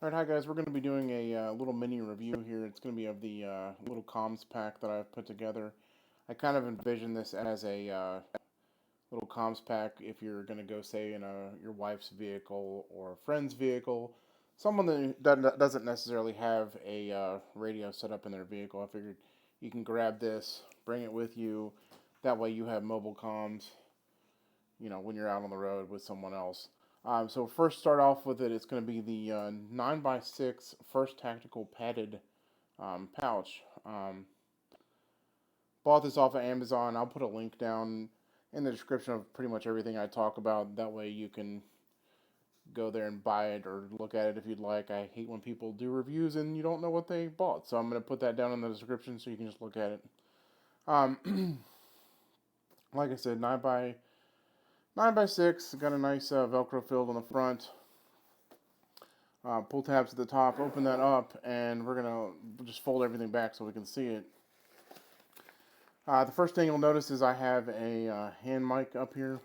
Alright, hi guys, we're going to be doing a little mini review here. It's going to be of the little comms pack that I've put together. I kind of envision this as a little comms pack if you're going to go, say, in your wife's vehicle or a friend's vehicle. Someone that doesn't necessarily have a radio set up in their vehicle. I figured you can grab this, bring it with you. That way you have mobile comms, when you're out on the road with someone else. So first start off with it. It's going to be the 9x6 First Tactical padded pouch. Bought this off of Amazon. I'll put a link down in the description of pretty much everything I talk about. That way you can go there and buy it or look at it if you'd like. I hate when people do reviews and you don't know what they bought. So I'm going to put that down in the description so you can just look at it. Like I said, 9x6, got a nice Velcro filled on the front. Pull tabs at the top, open that up, and we're going to just fold everything back so we can see it. The first thing you'll notice is I have a hand mic up here.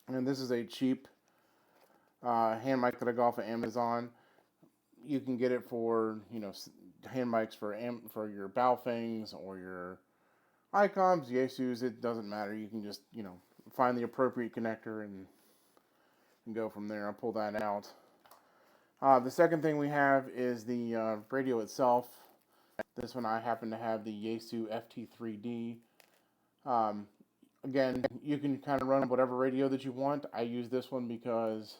And this is a cheap hand mic that I got off of Amazon. You can get it for, hand mics for your Baofengs or your Icoms, Yaesus, it doesn't matter. You can just, find the appropriate connector and go from there. I'll pull that out. The second thing we have is the radio itself. This one I happen to have the Yaesu FT3D. Again, you can kind of run whatever radio that you want. I use this one because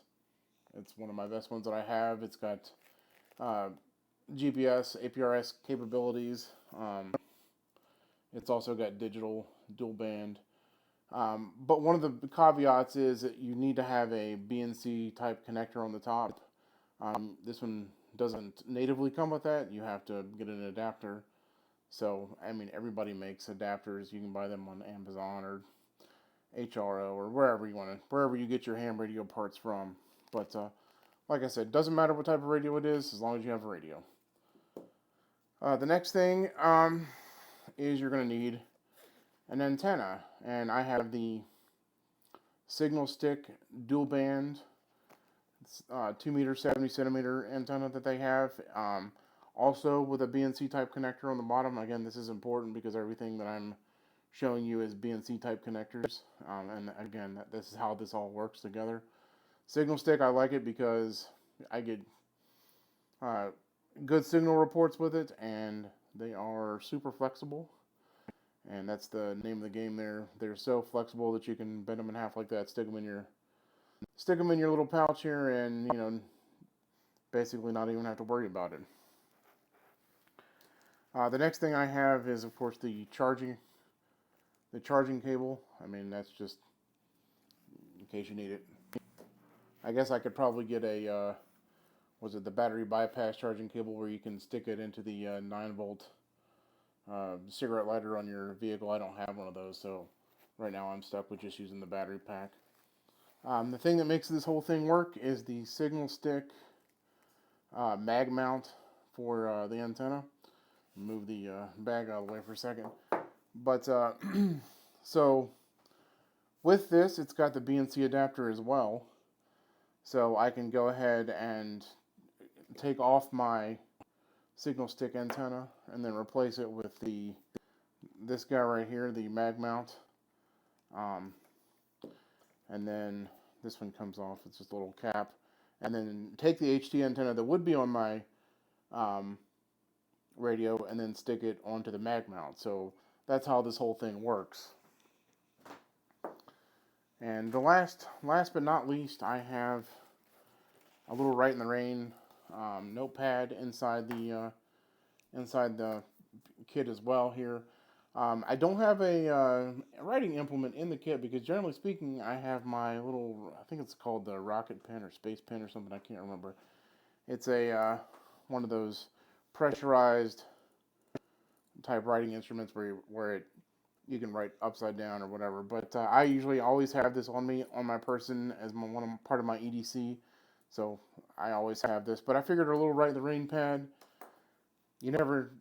it's one of my best ones that I have. It's got GPS, APRS capabilities. It's also got digital dual band. But one of the caveats is that you need to have a BNC type connector on the top. This one doesn't natively come with that. You have to get an adapter. So, everybody makes adapters. You can buy them on Amazon or HRO or wherever you get your ham radio parts from. But like I said, doesn't matter what type of radio it is, as long as you have a radio. The next thing is you're going to need an antenna, and I have the Signal Stick dual band. It's 2 meter 70 centimeter antenna that they have. Also with a BNC type connector on the bottom. Again, this is important because everything that I'm showing you is BNC type connectors. And again, this is how this all works together. Signal Stick, I like it because I get good signal reports with it, and they are super flexible. And that's the name of the game there. They're so flexible that you can bend them in half like that, stick them in your little pouch here, and basically not even have to worry about it. The next thing I have is, of course, the charging cable. That's just in case you need it. I guess I could probably get a the battery bypass charging cable where you can stick it into the 9-volt cigarette lighter on your vehicle. I don't have one of those, so right now I'm stuck with just using the battery pack. The thing that makes this whole thing work is the Signal Stick mag mount for the antenna. Move the bag out of the way for a second. But so with this, it's got the BNC adapter as well. So I can go ahead and take off my Signal Stick antenna and then replace it with this guy right here, the mag mount. And then this one comes off. It's just a little cap. And then take the HT antenna that would be on my radio and then stick it onto the mag mount. So that's how this whole thing works. And the last but not least, I have a little Rite in the Rain notepad inside the kit as well here. I don't have a writing implement in the kit because generally speaking, I have my little, I think it's called the rocket pen or space pen or something, I can't remember. It's a one of those pressurized type writing instruments where you can write upside down or whatever. But I usually always have this on me, on my person, as part of my EDC. So I always have this. But I figured a little Rite in the Rain pad, it never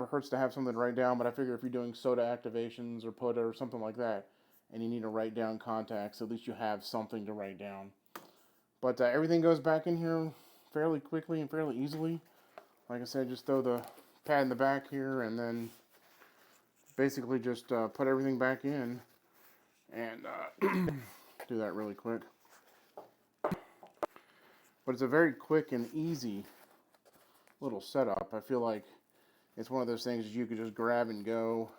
hurts to have something to write down. But I figure if you're doing SOTA activations or POTA or something like that, and you need to write down contacts, at least you have something to write down. But everything goes back in here fairly quickly and fairly easily. Like I said, just throw the pad in the back here and then basically just put everything back in and do that really quick. But it's a very quick and easy little setup. I feel like it's one of those things you could just grab and go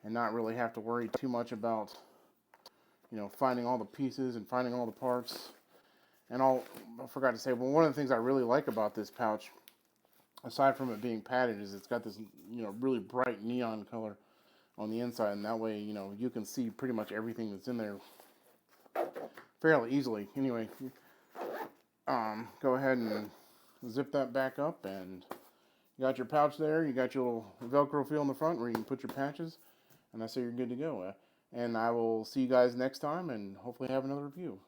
and not really have to worry too much about, you know, finding all the pieces and finding all the parts. And I forgot to say, well, one of the things I really like about this pouch, aside from it being padded, is it's got this, you know, really bright neon color on the inside, and that way, you know, you can see pretty much everything that's in there fairly easily. Anyway, go ahead and zip that back up, and you got your pouch there. You got your little Velcro feel in the front where you can put your patches, and I say you're good to go. And I will see you guys next time, and hopefully have another review.